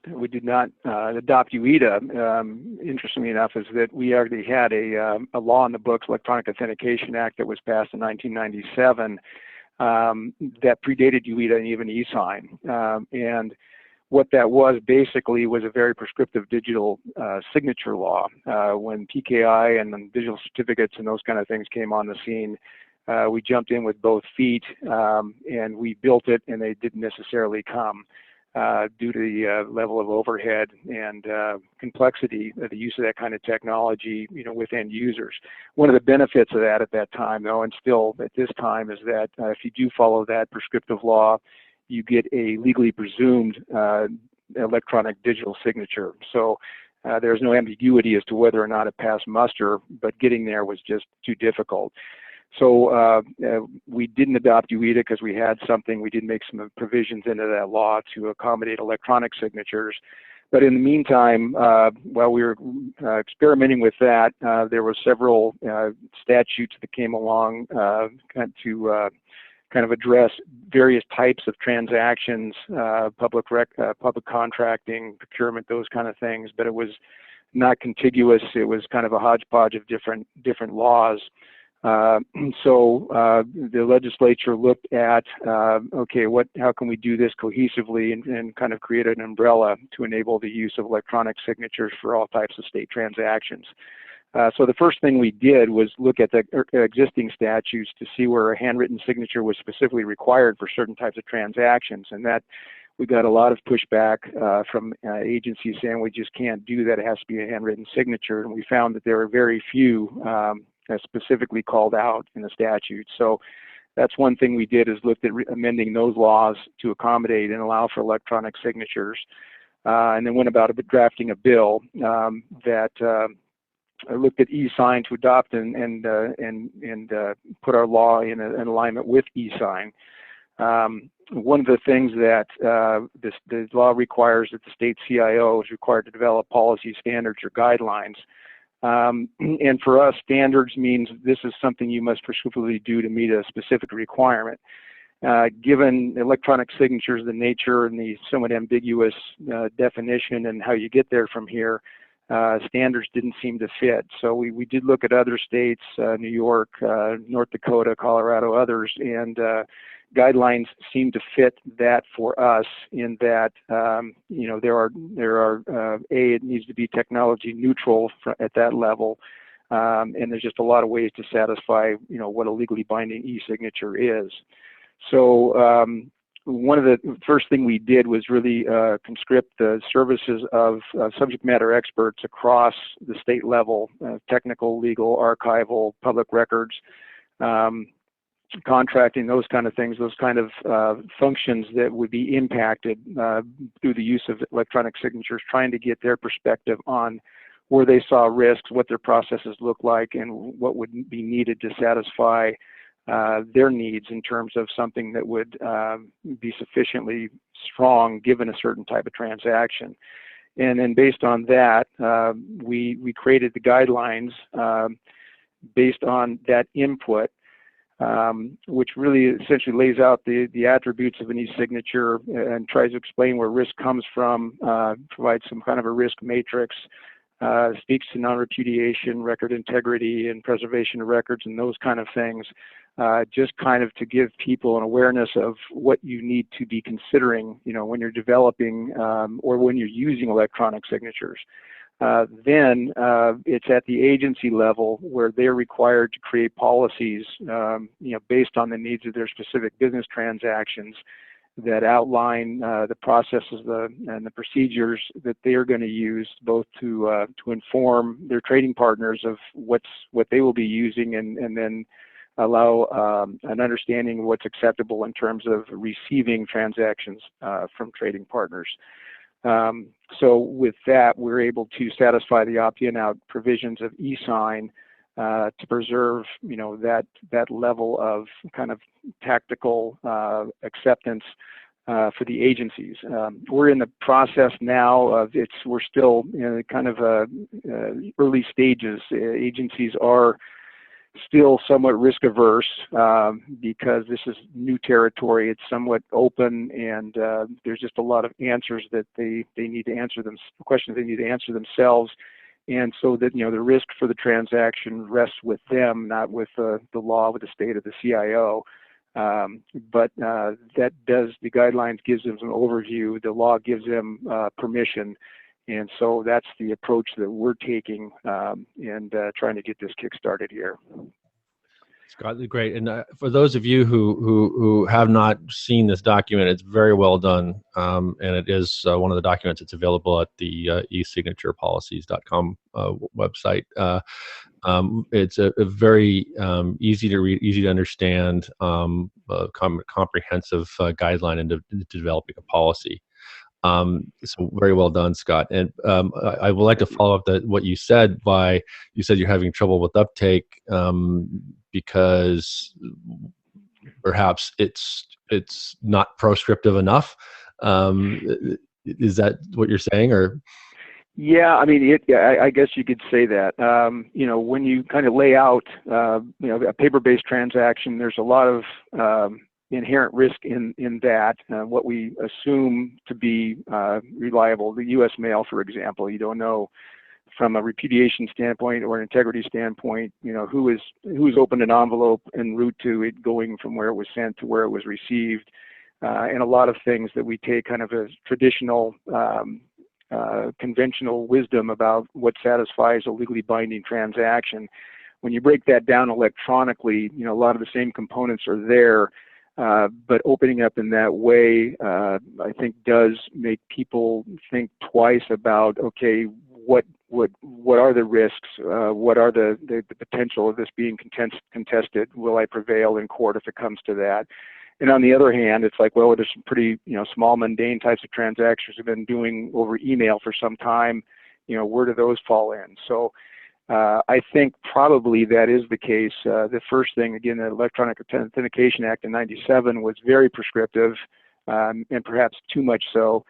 we did not adopt UEDA, interestingly enough, is that we already had a law in the books, Electronic Authentication Act, that was passed in 1997 that predated UEDA and even eSign. And what that was basically was a very prescriptive digital signature law. When PKI and then digital certificates and those kind of things came on the scene, we jumped in with both feet and we built it, and they didn't necessarily come due to the level of overhead and complexity of the use of that kind of technology, with end users. One of the benefits of that at that time, though, and still at this time, is that if you do follow that prescriptive law, you get a legally presumed electronic digital signature. So there's no ambiguity as to whether or not it passed muster, but getting there was just too difficult. So we didn't adopt UEDA because we had something. We did make some provisions into that law to accommodate electronic signatures. But in the meantime, while we were experimenting with that, there were several statutes that came along to kind of address various types of transactions, public contracting, procurement, those kind of things. But it was not contiguous. It was kind of a hodgepodge of different laws. So the legislature looked at, okay, how can we do this cohesively and kind of create an umbrella to enable the use of electronic signatures for all types of state transactions. So the first thing we did was look at the existing statutes to see where a handwritten signature was specifically required for certain types of transactions, and that we got a lot of pushback from agencies saying we just can't do that, it has to be a handwritten signature, and we found that there were very few specifically called out in the statute. So that's one thing we did, is looked at amending those laws to accommodate and allow for electronic signatures, and then went about drafting a bill that looked at eSign to adopt and put our law in alignment with eSign. One of the things that the law requires that the state CIO is required to develop policy standards or guidelines. And for us, standards means this is something you must prescriptively do to meet a specific requirement. Given electronic signatures, the nature and the somewhat ambiguous definition and how you get there from here, standards didn't seem to fit. So we did look at other states, New York, North Dakota, Colorado, others, and guidelines seem to fit that for us in that, it needs to be technology neutral at that level. And there's just a lot of ways to satisfy, what a legally binding e-signature is. So one of the first thing we did was really conscript the services of subject matter experts across the state level, technical, legal, archival, public records, contracting, those kind of things, those kind of functions that would be impacted through the use of electronic signatures, trying to get their perspective on where they saw risks, what their processes look like, and what would be needed to satisfy their needs in terms of something that would be sufficiently strong given a certain type of transaction. And then based on that, we created the guidelines based on that input, which really essentially lays out the attributes of an e-signature and tries to explain where risk comes from, provides some kind of a risk matrix, speaks to non-repudiation, record integrity, and preservation of records, and those kind of things, just kind of to give people an awareness of what you need to be considering, when you're developing or when you're using electronic signatures. Then it's at the agency level where they're required to create policies, based on the needs of their specific business transactions that outline the processes and the procedures that they are going to use, both to inform their trading partners of what they will be using, and then allow an understanding of what's acceptable in terms of receiving transactions from trading partners. So with that, we're able to satisfy the opt-in out provisions of eSign to preserve, that level of kind of tactical acceptance for the agencies. We're in the process now of we're still in kind of early stages. Agencies are still somewhat risk averse because this is new territory. It's somewhat open, and there's just a lot of answers that they need to answer questions they need to answer themselves. And so that, the risk for the transaction rests with them, not with the law, with the state, or the CIO. But the guidelines gives them an overview. The law gives them permission. And so that's the approach that we're taking and trying to get this kick-started here. Scott, great. And for those of you who have not seen this document, it's very well done. And it is one of the documents that's available at the esignaturepolicies.com website. It's a very easy to read, easy to understand, comprehensive guideline into developing a policy. So very well done, Scott. And I would like to follow up what you said you said you're having trouble with uptake because perhaps it's not proscriptive enough. Is that what you're saying, or? Yeah, I mean, I guess you could say that. When you kind of lay out, a paper-based transaction, there's a lot of inherent risk in that. What we assume to be reliable, the U.S. mail, for example, you don't know from a repudiation standpoint or an integrity standpoint, who's opened an envelope en route to it going from where it was sent to where it was received, and a lot of things that we take kind of as traditional, conventional wisdom about what satisfies a legally binding transaction. When you break that down electronically, a lot of the same components are there. But opening up in that way, I think, does make people think twice about, okay, what are the risks? What are the potential of this being contested? Will I prevail in court if it comes to that? And on the other hand, it's like, well, there's some pretty, small, mundane types of transactions we've been doing over email for some time. Where do those fall in? So I think probably that is the case. The first thing, again, the Electronic Authentication Act in '97 was very prescriptive, and perhaps too much so.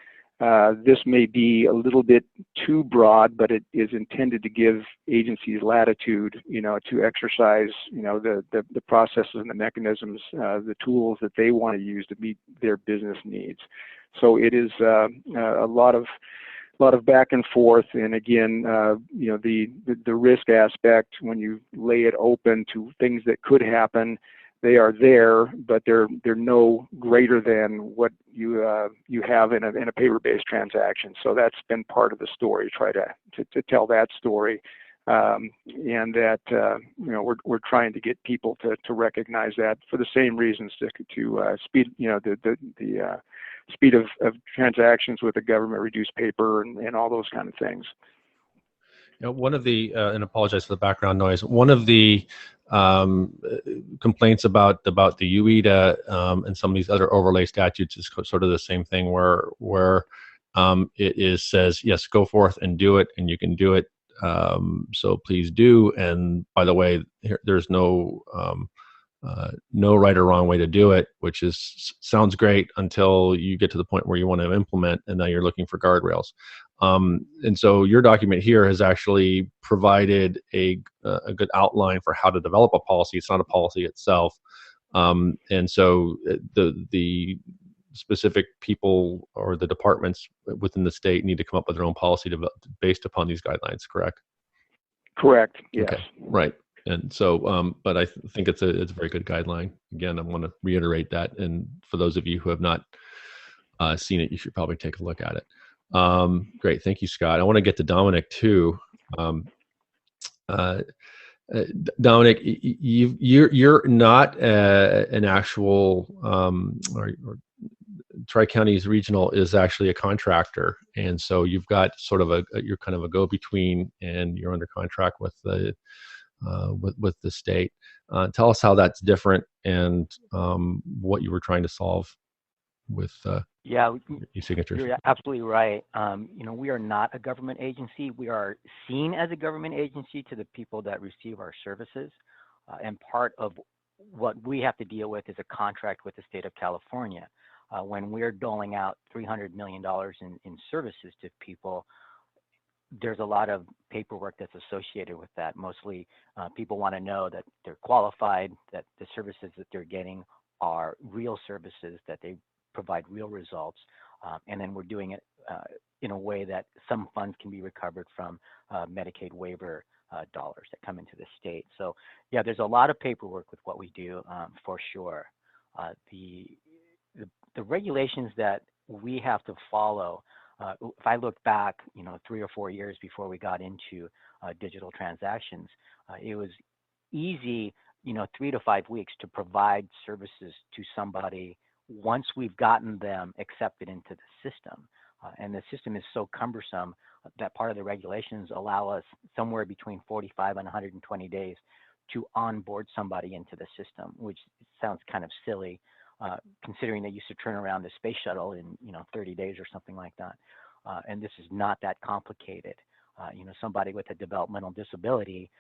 This may be a little bit too broad, but it is intended to give agencies latitude, to exercise, the processes and the mechanisms, the tools that they want to use to meet their business needs. So it is a lot of back and forth, and again, the risk aspect, when you lay it open to things that could happen, they are there, but they're no greater than what you have in a paper-based transaction. So that's been part of the story. Try to tell that story, and that we're trying to get people to recognize that for the same reasons to speed the speed of transactions with the government, reduce paper, and all those kind of things. One of the, and apologize for the background noise, one of the complaints about the UEDA and some of these other overlay statutes is sort of the same thing where it says, yes, go forth and do it, and you can do it. So please do. And by the way, there's no right or wrong way to do it, which sounds great until you get to the point where you want to implement, and now you're looking for guardrails. And so your document here has actually provided a good outline for how to develop a policy. It's not a policy itself. And so the specific people or the departments within the state need to come up with their own policy based upon these guidelines, correct? Correct, yes. Okay, right. And so, but I think it's a very good guideline. Again, I want to reiterate that. And for those of you who have not seen it, you should probably take a look at it. Great, thank you, Scott. I want to get to Dominic too. Dominic, you're not an actual, or Tri-Counties Regional is actually a contractor, and so you've got sort of you're kind of a go-between, and you're under contract with the state. Tell us how that's different, and what you were trying to solve with e-signatures. You're absolutely right. We are not a government agency. We are seen as a government agency to the people that receive our services, and part of what we have to deal with is a contract with the state of California. When we're doling out $300 million in services to people, there's a lot of paperwork that's associated with that. Mostly people want to know that they're qualified, that the services that they're getting are real services, that they provide real results, and then we're doing it in a way that some funds can be recovered from Medicaid waiver dollars that come into the state. So yeah, there's a lot of paperwork with what we do, for sure. The regulations that we have to follow, if I look back, 3 or 4 years before we got into digital transactions, it was easy, 3 to 5 weeks to provide services to somebody once we've gotten them accepted into the system. And the system is so cumbersome that part of the regulations allow us somewhere between 45 and 120 days to onboard somebody into the system, which sounds kind of silly, considering they used to turn around the space shuttle in 30 days or something like that. And this is not that complicated. Somebody with a developmental disability,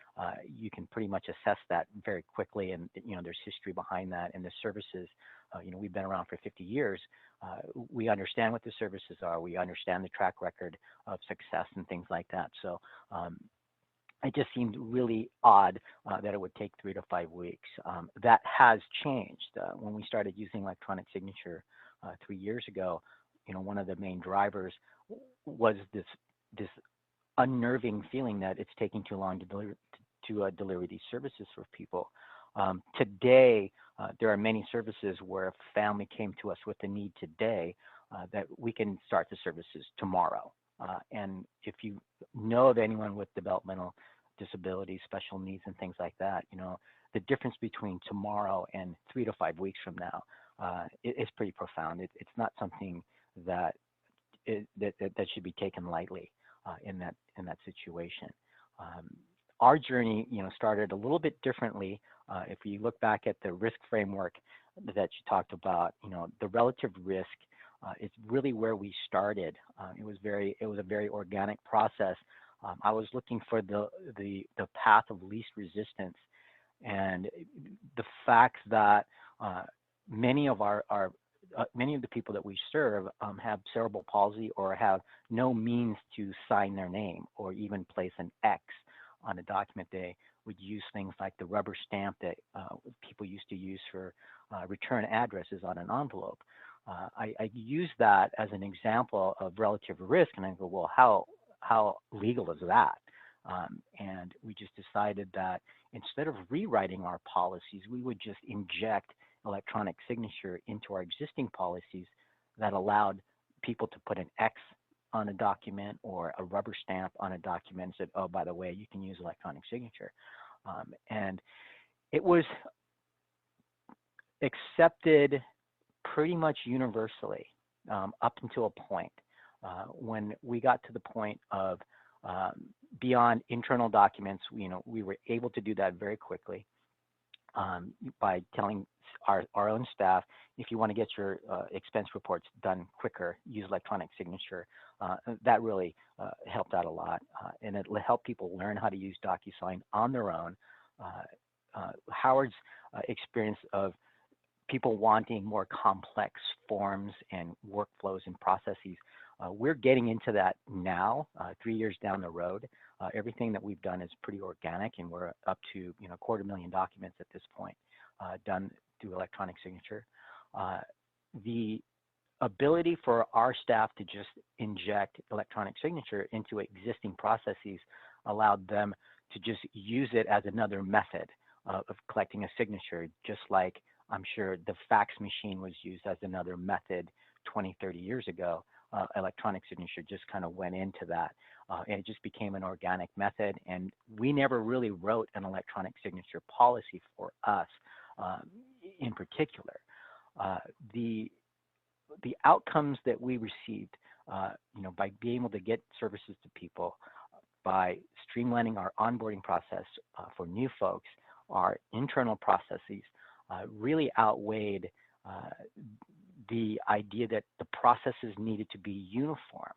you can pretty much assess that very quickly, and there's history behind that, and the services, we've been around for 50 years. We understand what the services are. We understand the track record of success and things like that. So it just seemed really odd that it would take 3 to 5 weeks. That has changed. When we started using electronic signature 3 years ago, one of the main drivers was this unnerving feeling that it's taking too long to deliver these services for people. Today, there are many services where if a family came to us with a need today, that we can start the services tomorrow. And if you know of anyone with developmental disabilities, special needs, and things like that, the difference between tomorrow and 3 to 5 weeks from now is pretty profound. It's not something that should be taken lightly in that situation. Our journey, started a little bit differently. If you look back at the risk framework that you talked about, the relative risk is really where we started. It was a very organic process. I was looking for the path of least resistance, and the fact that many of the people that we serve have cerebral palsy or have no means to sign their name or even place an X on a document. They would use things like the rubber stamp that people used to use for return addresses on an envelope. I use that as an example of relative risk, and I go, well, how legal is that? And we just decided that instead of rewriting our policies, we would just inject electronic signature into our existing policies that allowed people to put an X on a document or a rubber stamp on a document and said, oh, by the way, you can use electronic signature. And it was accepted pretty much universally up until a point. When we got to the point of beyond internal documents, we were able to do that very quickly by telling our own staff, if you want to get your expense reports done quicker, use electronic signature. That really helped out a lot, and it helped people learn how to use DocuSign on their own. Howard's experience of people wanting more complex forms and workflows and processes, we're getting into that now, 3 years down the road. Everything that we've done is pretty organic, and we're up to 250,000 documents at this point done through electronic signature. The ability for our staff to just inject electronic signature into existing processes allowed them to just use it as another method of collecting a signature, just like I'm sure the fax machine was used as another method 20, 30 years ago. Electronic signature just kind of went into that, and it just became an organic method. And we never really wrote an electronic signature policy for us in particular. The outcomes that we received, by being able to get services to people, by streamlining our onboarding process for new folks, our internal processes really outweighed the idea that the processes needed to be uniform,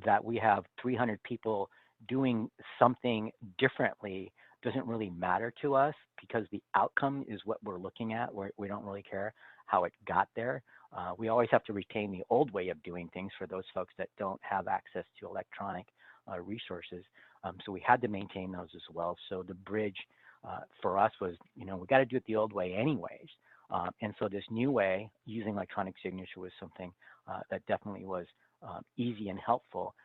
that we have 300 people doing something differently doesn't really matter to us, because the outcome is what we're looking at. We don't really care how it got there. We always have to retain the old way of doing things for those folks that don't have access to electronic resources. So we had to maintain those as well. So the bridge for us was, we got to do it the old way anyways. And so this new way, using electronic signature, was something that definitely was easy and helpful.